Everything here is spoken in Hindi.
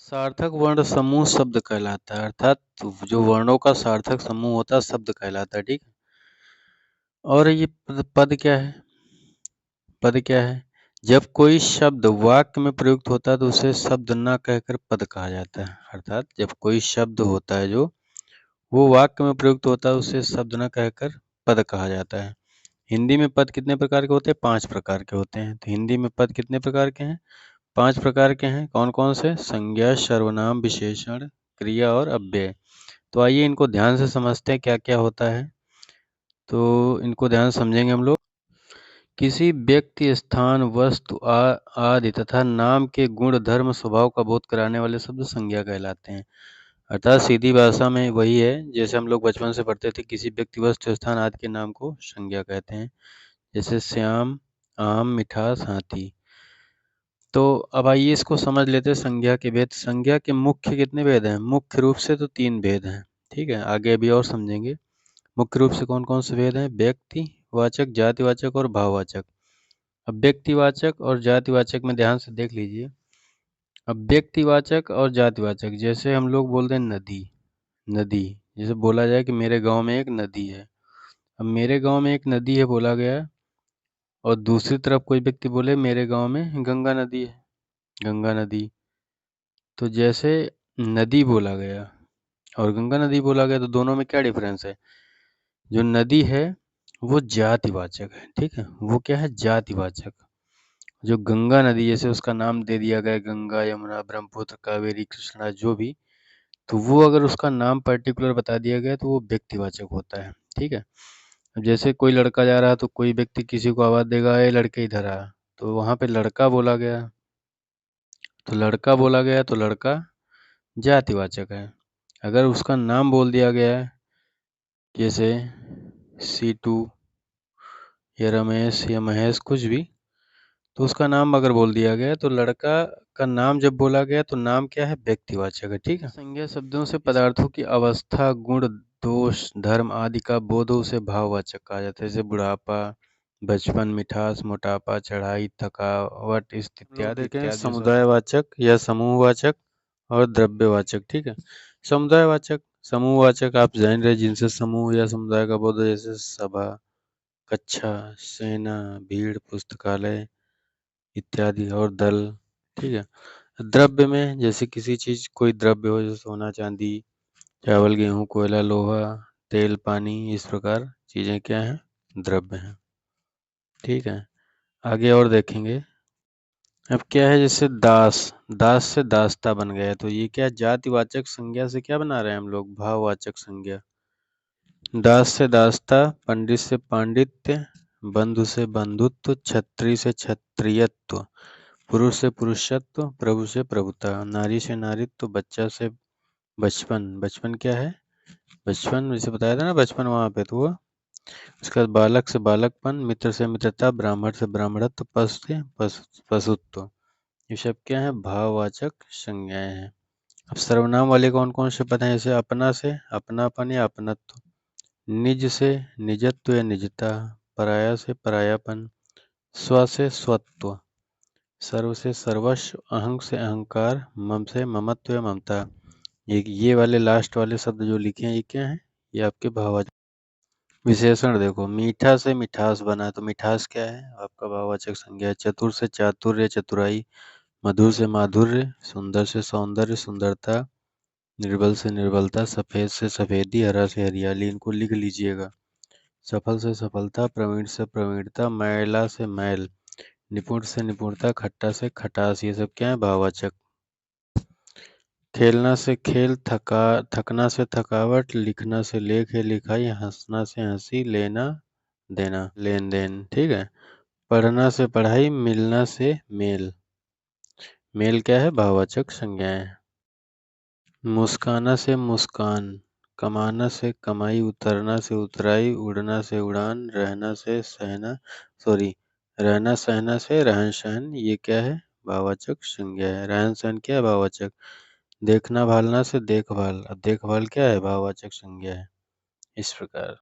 सार्थक वर्ण समूह शब्द कहलाता है, अर्थात जो वर्णों का सार्थक समूह होता है शब्द कहलाता है। ठीक है। और ये पद क्या है? पद क्या है? जब कोई शब्द वाक्य में प्रयुक्त होता है तो उसे शब्द न कहकर पद कहा जाता है। अर्थात जब कोई शब्द होता है जो वो वाक्य में प्रयुक्त होता है उसे शब्द न कहकर पद कहा जाता है। हिंदी में पद कितने प्रकार के होते हैं? 5 प्रकार के होते हैं। तो हिंदी में पद कितने प्रकार के हैं? 5 प्रकार के हैं। कौन कौन से? संज्ञा, सर्वनाम, विशेषण, क्रिया और अव्यय। तो आइए इनको ध्यान से समझते हैं क्या क्या होता है। तो इनको ध्यान से समझेंगे हम लोग। किसी व्यक्ति, स्थान, वस्तु आदि तथा नाम के गुण, धर्म, स्वभाव का बोध कराने वाले शब्द संज्ञा कहलाते हैं। अर्थात सीधी भाषा में वही है जैसे हम लोग बचपन से पढ़ते थे, किसी व्यक्ति, वस्तु, स्थान आदि के नाम को संज्ञा कहते हैं। जैसे श्याम, आम, मिठास, हाथी। तो अब आइए इसको समझ लेते हैं संज्ञा के भेद। संज्ञा के मुख्य कितने भेद हैं? मुख्य रूप से तो 3 भेद हैं। ठीक है, आगे अभी और समझेंगे। मुख्य रूप से कौन कौन से भेद हैं? व्यक्तिवाचक, जातिवाचक और भाववाचक। अब व्यक्तिवाचक और जातिवाचक में ध्यान से देख लीजिए। अब व्यक्तिवाचक और जातिवाचक, जैसे हम लोग बोलते हैं नदी, नदी। जैसे बोला जाए कि मेरे गांव में एक नदी है। अब मेरे गांव में एक नदी है बोला गया, और दूसरी तरफ कोई व्यक्ति बोले मेरे गांव में गंगा नदी है, गंगा नदी। तो जैसे नदी बोला गया और गंगा नदी बोला गया तो दोनों में क्या डिफरेंस है? जो नदी है वो जातिवाचक है। ठीक है, वो क्या है? जातिवाचक। जो गंगा नदी, जैसे उसका नाम दे दिया गया गंगा, यमुना, ब्रह्मपुत्र, कावेरी, कृष्णा, जो भी, तो वो अगर उसका नाम पर्टिकुलर बता दिया गया तो वो व्यक्तिवाचक होता है। ठीक है। अब जैसे कोई लड़का जा रहा है तो कोई व्यक्ति किसी को आवाज देगा, ए लड़के इधर आ, तो वहां पे लड़का बोला गया, तो लड़का बोला गया तो लड़का जातिवाचक है। अगर उसका नाम बोल दिया गया है, जैसे सीटू या रमेश या महेश, कुछ भी, तो उसका नाम अगर बोल दिया गया तो लड़का का नाम जब बोला गया तो नाम क्या है? व्यक्तिवाचक है। ठीक है। संज्ञा शब्दों से पदार्थों की अवस्था, गुण, दोष, धर्म आदि का बोध हो उसे भाववाचक कहा जाता है। जैसे बुढ़ापा, बचपन, मिठास, मोटापा, चढ़ाई, थकावट, स्थिति इत्यादि इत्यादि। समुदायवाचक या समूहवाचक और द्रव्यवाचक। ठीक है। समुदायवाचक, समूहवाचक आप जान रहे जिनसे समूह या समुदाय का बोध हो, जैसे सभा, कक्षा, सेना, भीड़, पुस्तकालय इत्यादि और दल। ठीक है। द्रव्य में जैसे किसी चीज, कोई द्रव्य हो जैसे सोना, चांदी, चावल, गेहूं, कोयला, लोहा, तेल, पानी, इस प्रकार चीजें क्या हैं? द्रव्य हैं। ठीक है, आगे और देखेंगे। अब क्या है, जैसे दास, दास से दासता बन गया, तो ये क्या? जातिवाचक संज्ञा से क्या बना रहे हैं हम लोग? भाववाचक संज्ञा। दास से दासता, पंडित से पांडित्य, बंधु से बंधुत्व, छत्री से क्षत्रियत्व, पुरुष से पुरुषत्व, प्रभु से प्रभुता, नारी से नारीत्व, बच्चा से बचपन। बचपन क्या है? बचपन जैसे बताया था ना, बचपन वहां पे, तो वो उसके बाद बालक से बालकपन, मित्र से मित्रता, ब्राह्मण से ब्राह्मणत्व, पशु से पशुत्व। ये सब क्या है? भाववाचक संज्ञाएं हैं। अब सर्वनाम वाले कौन कौन से पद हैं? जैसे अपना से अपनापन या अपनत्व, निज से निजत्व या निजता, पराया से परायापन, स्व से स्वत्व, सर्व से सर्वस्व, अहं से अहंकार, मम से ममत्व या ममता। ये वाले लास्ट वाले शब्द जो लिखे हैं ये क्या है? ये आपके भाववाचक। विशेषण देखो, मीठा से मिठास बना, तो मिठास क्या है? आपका भाववाचक संज्ञा है। चतुर से चातुर्य, चतुराई, मधुर से माधुर्य, सुंदर से सौंदर्य, सुंदरता, निर्बल से निर्बलता, सफेद से सफेदी, हरा से हरियाली। इनको लिख लीजिएगा। सफल से सफलता, प्रवीण से प्रवीणता, मैला से मैल, निपुण से निपुणता, खट्टा से खटास। ये सब क्या है? भाववाचक। खेलना से खेल, थकना से थकावट, लिखना से लेख या लिखाई, हंसना से हंसी, लेना देना, लेन देन। ठीक है। पढ़ना से पढ़ाई, मिलना से मेल। मेल क्या है? भाववाचक संज्ञाएं। मुस्काना से मुस्कान, कमाना से कमाई, उतरना से उतराई, उड़ना से उड़ान, रहना से सहना, सॉरी, रहना सहना से रहन सहन। ये क्या है? भाववाचक संज्ञा है। रहन सहन क्या है? भाववाचक। देखना भालना से देखभाल, अब देखभाल क्या है? भाववाचक संज्ञा है। इस प्रकार